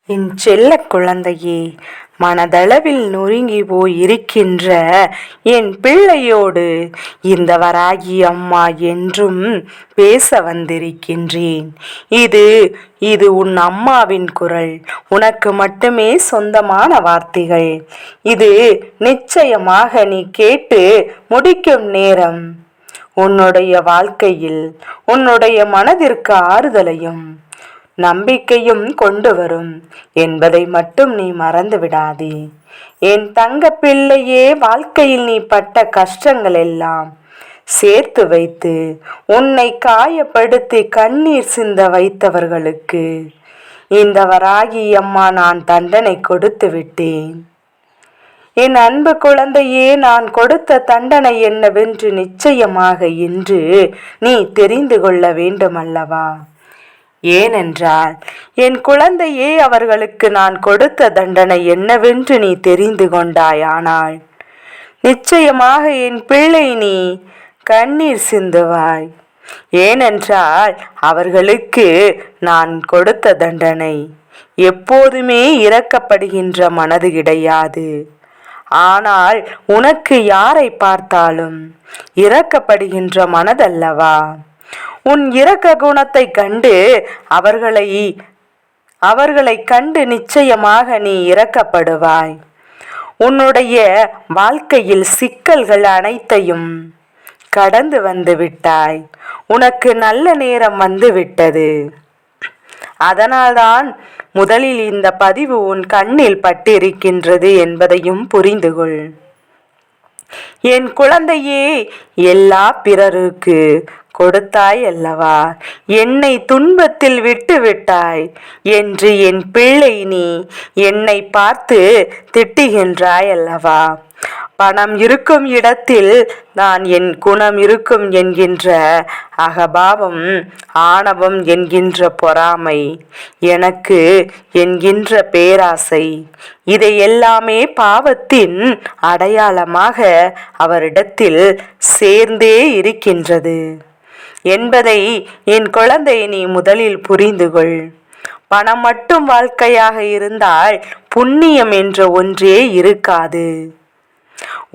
என் செல்ல குழந்தையே, மனதளவில் நொறுங்கி போயிருக்கின்ற என் பிள்ளையோடு இந்த வராகி அம்மா என்றும் பேச வந்திருக்கின்றேன். இது உன் அம்மாவின் குரல். உனக்கு மட்டுமே சொந்தமான வார்த்தைகள். இது நிச்சயமாக நீ கேட்டு முடிக்கும் நேரம் உன்னுடைய வாழ்க்கையில் உன்னுடைய மனதிற்கு ஆறுதலையும் நம்பிக்கையும் கொண்டு வரும் என்பதை மட்டும் நீ மறந்து விடாதே. என் தங்க பிள்ளையே, வாழ்க்கையில் நீ பட்ட கஷ்டங்கள் எல்லாம் சேர்த்து வைத்து உன்னை காயப்படுத்தி கண்ணீர் சிந்த வைத்தவர்களுக்கு இந்த வராகி அம்மா நான் தண்டனை கொடுத்து விட்டேன். என் அன்பு குழந்தையே, நான் கொடுத்த தண்டனை என்னவென்று நிச்சயமாக இன்று நீ தெரிந்து கொள்ள வேண்டுமல்லவா? ஏனென்றால் என் குழந்தையே, அவர்களுக்கு நான் கொடுத்த தண்டனை என்னவென்று நீ தெரிந்து கொண்டாயானால் நிச்சயமாக என் பிள்ளை நீ கண்ணீர் சிந்துவாய். ஏனென்றால் அவர்களுக்கு நான் கொடுத்த தண்டனை எப்போதுமே இரக்கப்படுகின்ற மனது கிடையாது. ஆனால் உனக்கு யாரை பார்த்தாலும் இரக்கப்படுகின்ற மனதல்லவா? உன் இரக்க குணத்தை கண்டு அவர்களை கண்டு நிச்சயமாக நீ இரக்கப்படுவாய். உன்னுடைய வாழ்க்கையில் சிக்கல்கள் அனைத்தையும் கடந்து வந்து விட்டாய். உனக்கு நல்ல நேரம் வந்து விட்டது. அதனால்தான் முதலில் இந்த பதிவு உன் கண்ணில் பட்டிருக்கின்றது என்பதையும் புரிந்து கொள். என் குழந்தையே, எல்லா பிறருக்கு கொடுத்தாய் அல்லவா? என்னை துன்பத்தில் விட்டு விட்டாய் என்று என் பிள்ளை நீ என்னை பார்த்து திட்டுகின்றாய் அல்லவா? பணம் இருக்கும் இடத்தில் நான் என் குணம் இருக்கும் என்கின்ற அகபாவம், ஆணவம் என்கின்ற பொறாமை, எனக்கு என்கின்ற பேராசை, இதை எல்லாமே பாவத்தின் அடையாளமாக அவரிடத்தில் சேர்ந்தே இருக்கின்றது என்பதை என் குழந்தை நீ முதலில் புரிந்து கொள். பணம் மட்டும் வாழ்க்கையாக இருந்தால் புண்ணியம் என்ற ஒன்றே இருக்காது.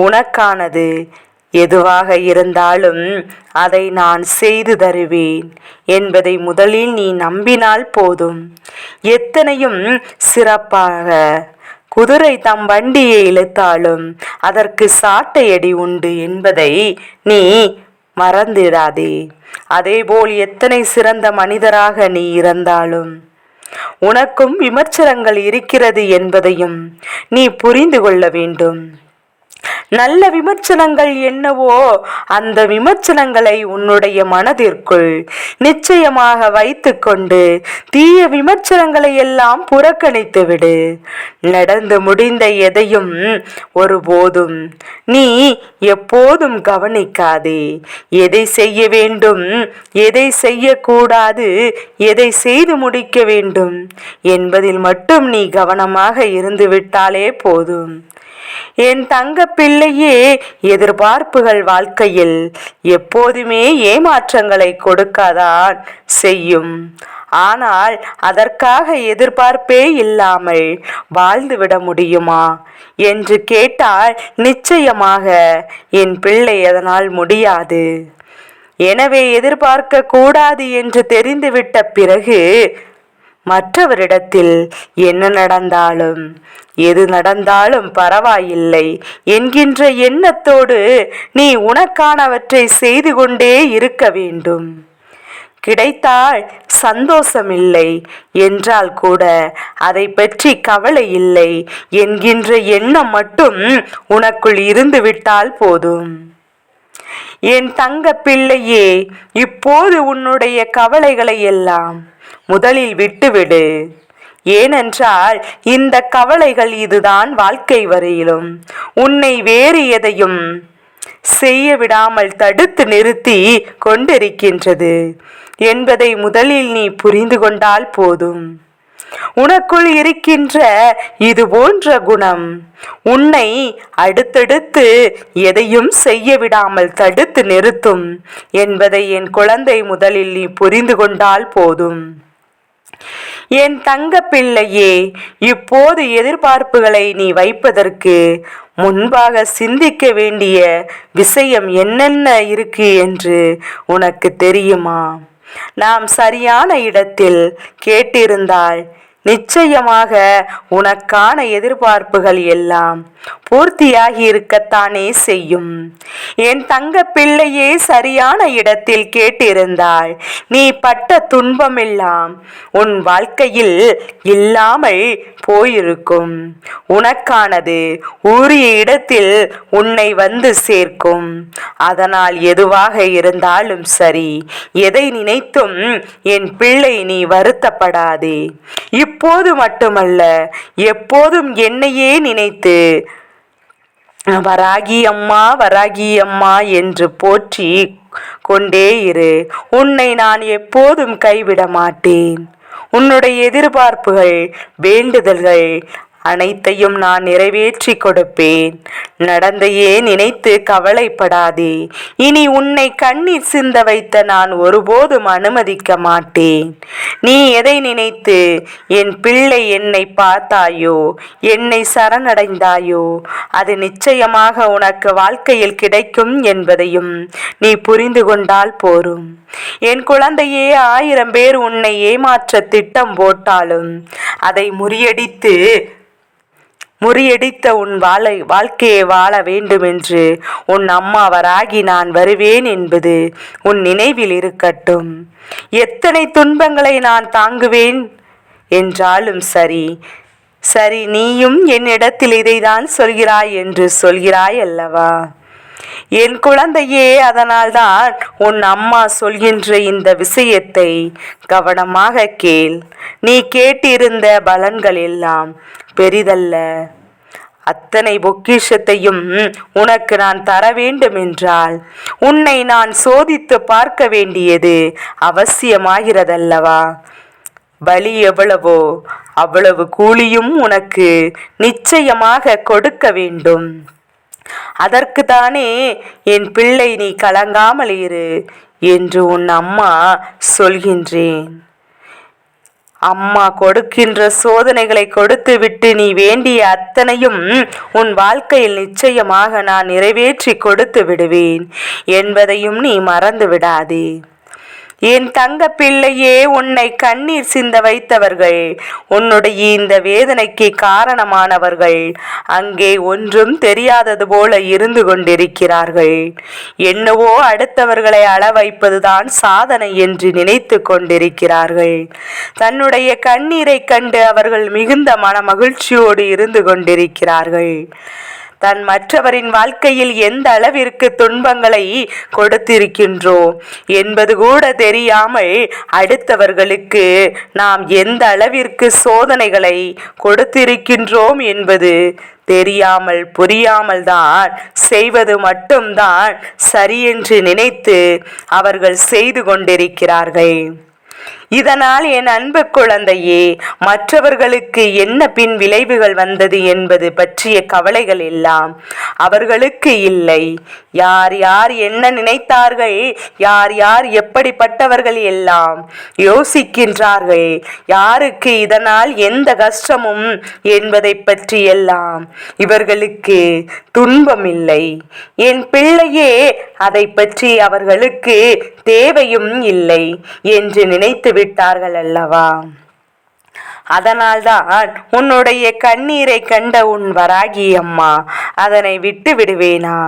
உனக்கானது எதுவாக இருந்தாலும் அதை நான் செய்து தருவேன் என்பதை முதலில் நீ நம்பினால் போதும். எத்தனையும் சிறப்பாக குதிரை தம் வண்டியை இழுத்தாலும் அதற்கு சாட்டையடி உண்டு என்பதை நீ மறந்திடாதே. அதேபோல் எத்தனை சிறந்த மனிதராக நீ இருந்தாலும் உனக்கும் விமர்சனங்கள் இருக்கிறது என்பதையும் நீ புரிந்து கொள்ள வேண்டும். நல்ல விமர்சனங்கள் என்னவோ அந்த விமர்சனங்களை உன்னுடைய மனதிற்குள் நிச்சயமாக வைத்துக்கொண்டு தீய விமர்சனங்களை எல்லாம் புறக்கணித்து விடு. நடந்து முடிந்த எதையும் ஒருபோதும் நீ எப்போதும் கவனிக்காதே. எதை செய்ய வேண்டும், எதை செய்யக்கூடாது, எதை செய்து முடிக்க வேண்டும் என்பதில் மட்டும் நீ கவனமாக இருந்து விட்டாலே போதும். என் தங்க பிள்ளையே, எதிர்பார்ப்புகள் வாழ்க்கையில் எப்போதுமே ஏமாற்றங்களை கொடுக்கத்தான் செய்யும். ஆனால் அதற்காக எதிர்பார்ப்பே இல்லாமல் வாழ்ந்துவிட முடியுமா என்று கேட்டால் நிச்சயமாக என் பிள்ளை அதனால் முடியாது. எனவே எதிர்பார்க்க கூடாது என்று தெரிந்துவிட்ட பிறகு மற்றவரிடத்தில் என்ன நடந்தாலும் எது நடந்தாலும் பரவாயில்லை என்கின்ற எண்ணத்தோடு நீ உனக்கானவற்றை செய்து கொண்டே இருக்க வேண்டும். கிடைத்தால் சந்தோஷமில்லை என்றால் கூட அதை பற்றி கவலை இல்லை என்கின்ற எண்ணம் மட்டும் உனக்குள் இருந்து விட்டால் போதும். என் தங்க பிள்ளையே, இப்போது உன்னுடைய கவலைகளை எல்லாம் முதலில் விட்டுவிடு. ஏனென்றால் இந்த கவலைகள் இதுதான் வாழ்க்கை வரையிலும் உன்னை வேறு எதையும் செய்ய விடாமல் தடுத்து நிறுத்தி கொண்டிருக்கின்றது என்பதை முதலில் நீ புரிந்து கொண்டால் போதும். உனக்குள் இருக்கின்ற இது போன்ற குணம் உன்னை அடுத்தடுத்து எதையும் செய்ய விடாமல் தடுத்து நிறுத்தும் என்பதை என் குழந்தை முதலில் நீ புரிந்து கொண்டால் போதும். என் தங்க பிள்ளையே, இப்போது எதிர்பார்ப்புகளை நீ வைப்பதற்கு முன்பாக சிந்திக்க வேண்டிய விஷயம் என்னென்ன இருக்கு என்று உனக்கு தெரியுமா? நாம் சரியான இடத்தில் கேட்டிருந்தால் நிச்சயமாக உனக்கான எதிர்பார்ப்புகள் எல்லாம் பூர்த்தியாகி இருக்கத்தானே செய்யும். என் தங்க பிள்ளையே, சரியான இடத்தில் கேட்டிருந்தால் நீ பட்ட துன்பமெல்லாம் உன் வாழ்க்கையில் இல்லாமல் போயிருக்கும். உனக்கானது உரிய இடத்தில் உன்னை வந்து சேர்க்கும். அதனால் எதுவாக இருந்தாலும் சரி, எதை நினைத்தும் என் பிள்ளை நீ வருத்தப்படாதே. இப்போது மட்டுமல்ல, எப்போதும் என்னையே நினைத்து வராகி அம்மா, வராகி அம்மா என்று போற்றி கொண்டே இரு. உன்னை நான் எப்போதும் கைவிட மாட்டேன். உன்னுடைய எதிர்பார்ப்புகள், வேண்டுதல்கள் அனைத்தையும் நான் நிறைவேற்றி கொடுப்பேன். நடந்தையே நினைத்து கவலைப்படாதே. இனி உன்னை கண்ணீர் சிந்த வைத்த நான் ஒருபோதும் அனுமதிக்க மாட்டேன். நீ எதை நினைத்து என் பிள்ளை என்னை பார்த்தாயோ, என்னை சரணடைந்தாயோ, அது நிச்சயமாக உனக்கு வாழ்க்கையில் கிடைக்கும் என்பதையும் நீ புரிந்து கொண்டால் போரும். என் குழந்தையே, 1000 பேர் உன்னை ஏமாற்ற திட்டம் போட்டாலும் அதை முறியடித்த உன் வாழ்க்கையை வாழ வேண்டுமென்று உன் அம்மா வராகி நான் வருவேன் என்பது உன் நினைவில் இருக்கட்டும். எத்தனை துன்பங்களை நான் தாங்குவேன் என்றாலும் சரி, நீயும் என்னிடத்தில் இதைதான் சொல்கிறாய் என்று சொல்கிறாய் அல்லவா என் குழந்தையே? அதனால்தான் உன் அம்மா சொல்கின்ற இந்த விஷயத்தை கவனமாக கேள். நீ கேட்டிருந்த பலன்கள் எல்லாம் பெரிதல்ல. அத்தனை பொக்கிஷத்தையும் உனக்கு நான் தர வேண்டும் என்றால் உன்னை நான் சோதித்து பார்க்க வேண்டியது அவசியமாகிறதல்லவா? பலி எவ்வளவோ அவ்வளவு கூலியும் உனக்கு நிச்சயமாக கொடுக்க வேண்டும். அதற்கு தானே என் பிள்ளை நீ கலங்காமல் இரு என்று உன் அம்மா சொல்கின்றேன். அம்மா கொடுக்கின்ற சோதனைகளை கொடுத்து விட்டு நீ வேண்டிய அத்தனையும் உன் வாழ்க்கையில் நிச்சயமாக நான் நிறைவேற்றி கொடுத்து விடுவேன் என்பதையும் நீ மறந்து விடாதே. என் தங்க பிள்ளையே, உன்னை கண்ணீர் சிந்த வைத்தவர்கள், உன்னுடைய இந்த வேதனைக்கு காரணமானவர்கள் அங்கே ஒன்றும் தெரியாதது போல இருந்து கொண்டிருக்கிறார்கள். என்னவோ அடுத்தவர்களை அள வைப்பதுதான் சாதனை என்று நினைத்து கொண்டிருக்கிறார்கள். தன்னுடைய கண்ணீரை கண்டு அவர்கள் மிகுந்த மன மகிழ்ச்சியோடு இருந்து கொண்டிருக்கிறார்கள். மற்றவரின் வாழ்க்கையில் எந்த அளவிற்கு துன்பங்களை கொடுத்திருக்கின்றோம் என்பது கூட தெரியாமல் அடுத்தவர்களுக்கு நாம் எந்த அளவிற்கு சோதனைகளை கொடுத்திருக்கின்றோம் என்பது தெரியாமல் புரியாமல் தான் செய்வது மட்டும்தான் சரியென்று நினைத்து அவர்கள் செய்து கொண்டிருக்கிறார்கள். இதனால் என் அன்பு குழந்தையே, மற்றவர்களுக்கு என்ன பின் விளைவுகள் வந்தது என்பது பற்றிய கவலைகள் எல்லாம் அவர்களுக்கு இல்லை. யார் யார் என்ன நினைத்தார்கள், யார் யார் எப்படிப்பட்டவர்கள் எல்லாம் யோசிக்கின்றார்கள், யாருக்கு இதனால் எந்த கஷ்டமும் என்பதை பற்றி எல்லாம் இவர்களுக்கு துன்பம் இல்லை. என் பிள்ளையே, அதை பற்றி அவர்களுக்கு தேவையும் இல்லை என்று நினைத்து விட்டார்கள் அல்லவா? அதனால்தான் உன்னுடைய கண்ணீரை கண்ட உன் வராகி அம்மா அதனை விட்டு விடுவேனா?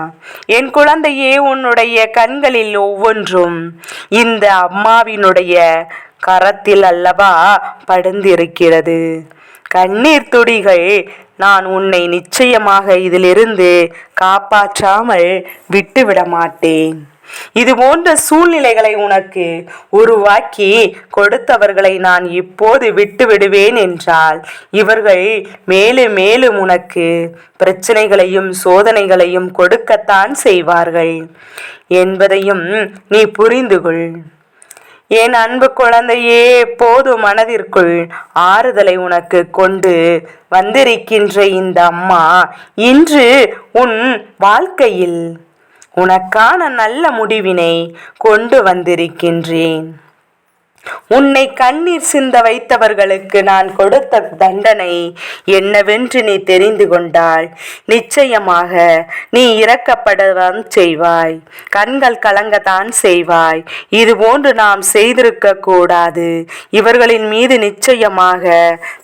என் குழந்தையே, உன்னுடைய கண்களில் ஒவ்வொன்றும் இந்த அம்மாவினுடைய கரத்தில் அல்லவா படுந்திருக்கிறது. கண்ணீர் துளிகள். நான் உன்னை நிச்சயமாக இதிலிருந்து காப்பாற்றாமல் விட்டுவிட மாட்டேன். இது போன்ற சூழ்நிலைகளை உனக்கு உருவாக்கி கொடுத்தவர்களை நான் இப்போது விட்டு விடுவேன் என்றால் இவர்கள் மேலும் மேலும் உனக்கு பிரச்சனைகளையும் சோதனைகளையும் கொடுக்கத்தான் செய்வார்கள் என்பதையும் நீ புரிந்து கொள். என் அன்பு குழந்தையே, போது மனதிற்குள் ஆறுதலை உனக்கு கொண்டு வந்திருக்கின்ற இந்த அம்மா இன்று உன் வாழ்க்கையில் உனக்கான நல்ல முடிவினை கொண்டு வந்திருக்கின்றேன். உன்னை கண்ணீர் சிந்த வைத்தவர்களுக்கு நான் கொடுத்த தண்டனை என்னவென்று நீ தெரிந்து கொண்டால் நிச்சயமாக நீ இரக்கப்படத்தான் செய்வாய், கண்கள் கலங்கத்தான் செய்வாய். இதுபோன்று நாம் செய்திருக்க கூடாது. இவர்களின் மீது நிச்சயமாக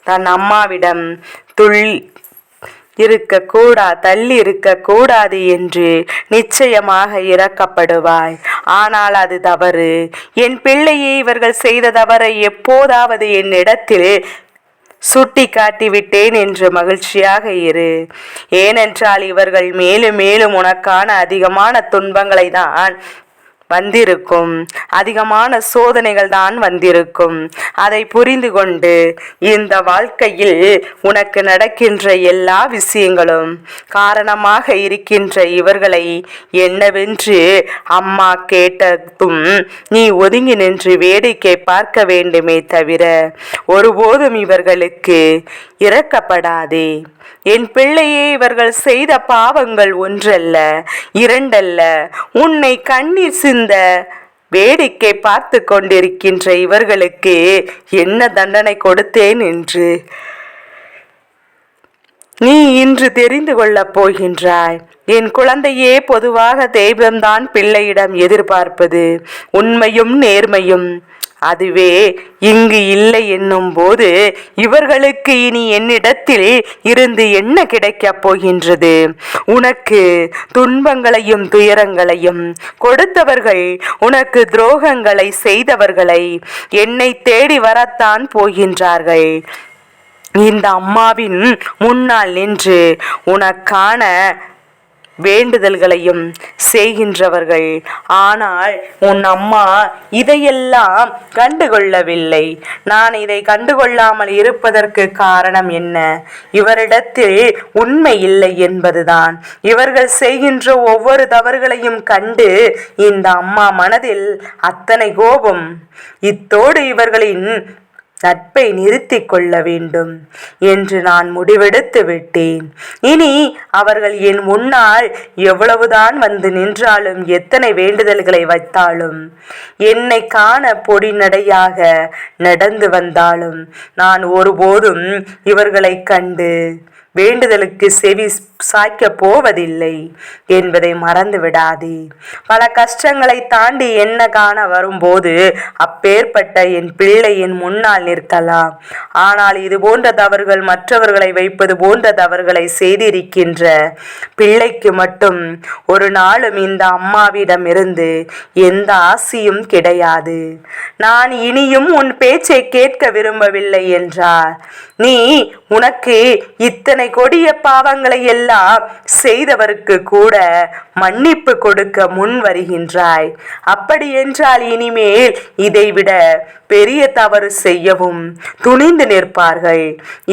தன் அம்மாவிடம் தள்ளி இருக்க கூடாது என்று நிச்சயமாக இரக்கப்படுவாய். ஆனால் அது தவறு. என் பிள்ளையை இவர்கள் செய்த தவறை எப்போதாவது என்னிடத்தில் சுட்டி காட்டிவிட்டேன் என்று மகிழ்ச்சியாக இரு. ஏனென்றால் இவர்கள் மேலும் மேலும் உனக்கான அதிகமான துன்பங்களை தான் வந்திருக்கும், அதிகமான சோதனைகள் தான் வந்திருக்கும். அதை புரிந்து கொண்டு இந்த வாழ்க்கையில் உனக்கு நடக்கின்ற எல்லா விஷயங்களும் காரணமாக இருக்கின்ற இவர்களை என்னவென்று அம்மா கேட்டதும் நீ ஒதுங்கி நின்று வேடிக்கை பார்க்க வேண்டுமே தவிர ஒருபோதும் இவர்களுக்கு இரக்கப்படாதே. என் பிள்ளையே, இவர்கள் செய்த பாவங்கள் ஒன்றல்ல இரண்டல்ல. உன்னை கண்ணீர் சிந்த வேடிக்கை பார்த்து கொண்டிருக்கின்ற இவர்களுக்கு என்ன தண்டனை கொடுத்தேன் என்று நீ இன்று தெரிந்து கொள்ளப் போகின்றாய். என் குழந்தையே, பொதுவாக தெய்வம்தான் பிள்ளையிடம் எதிர்பார்ப்பது உண்மையும் நேர்மையும். அதுவே இங்கு இல்லை என்னும் போது இவர்களுக்கு இனி என்னிடத்தில் இருந்து என்ன கிடைக்கப் போகின்றது? உனக்கு துன்பங்களையும் துயரங்களையும் கொடுத்தவர்கள், உனக்கு துரோகங்களை செய்தவர்களை என்னை தேடி வரத்தான் போகின்றார்கள். இந்த அம்மாவின் முன்னால் நின்று உனக்கான வேண்டுதல்களையும் செய்கின்றவர்கள். ஆனால் உன் அம்மா இதையெல்லாம் கண்டுகொள்ளவில்லை. நான் இதை கண்டுகொள்ளாமல் இருப்பதற்கு காரணம் என்ன? இவரிடத்தில் உண்மை இல்லை என்பதுதான். இவர்கள் செய்கின்ற ஒவ்வொரு தவறுகளையும் கண்டு இந்த அம்மா மனதில் அத்தனை கோபம். இத்தோடு இவர்களின் நட்பை நிறுத்தி கொள்ள வேண்டும் என்று நான் முடிவெடுத்து விட்டேன். இனி அவர்கள் என் முன்னால் எவ்வளவுதான் வந்து நின்றாலும், எத்தனை வேண்டுதல்களை வைத்தாலும், என்னை காண பொடிநடையாக நடந்து வந்தாலும் நான் ஒருபோதும் இவர்களை கண்டு வேண்டுதலுக்கு செவி சாய்க்க போவதில்லை என்பதை மறந்து விடாதே. பல கஷ்டங்களை தாண்டி என்ன காண வரும்போது அப்பேற்பட்ட என் பிள்ளை என் முன்னால் நிற்கலாம். ஆனால் இது போன்ற தவறுகள், மற்றவர்களை வைப்பது போன்ற தவறுகளை செய்திருக்கின்ற பிள்ளைக்கு மட்டும் ஒரு நாளும் இந்த அம்மாவிடம் இருந்து எந்த ஆசையும் கிடையாது. நான் இனியும் உன் பேச்சை கேட்க விரும்பவில்லை என்றார் நீ உனக்கு இத்தனை கொடிய பாவங்களை எல்லாம் செய்தவருக்கு கூட மன்னிப்பு கொடுக்க முன் வருகின்றாய். அப்படி என்றால் இனிமேல் இதைவிட பெரிய தவறு செய்யவும் துணிந்து நிற்பார்கள்.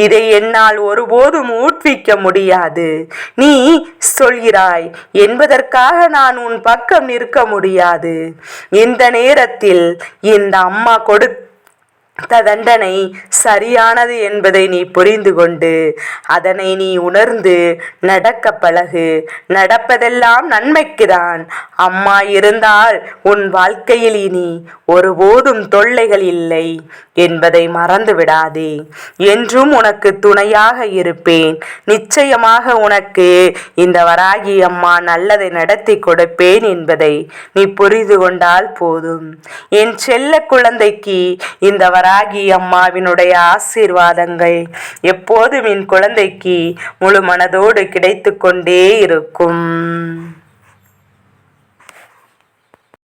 இதை என்னால் ஒருபோதும் ஊட்விக்க முடியாது. நீ சொல்கிறாய் என்பதற்காக நான் உன் பக்கம் நிற்க முடியாது. இந்த நேரத்தில் இந்த அம்மா கொடுத்த தண்டனை சரியானது என்பதை நீ புரிந்து கொண்டு அதனை நீ உணர்ந்து நடக்க பழகு. நடப்பதெல்லாம் நன்மைக்குதான். அம்மா இருந்தால் உன் வாழ்க்கையில் இனி ஒருபோதும் தொல்லைகள் இல்லை என்பதை மறந்து விடாதே. என்றும் உனக்கு துணையாக இருப்பேன். நிச்சயமாக உனக்கு இந்த வராகி அம்மா நல்லதை நடத்தி கொடுப்பேன் என்பதை நீ புரிந்து கொண்டால் போதும். என் செல்ல குழந்தைக்கு இந்த வராகி அம்மாவினுடைய ஆசீர்வாதங்கள் எப்போதும் என் குழந்தைக்கு முழு மனதோடு கிடைத்து கொண்டே இருக்கும்.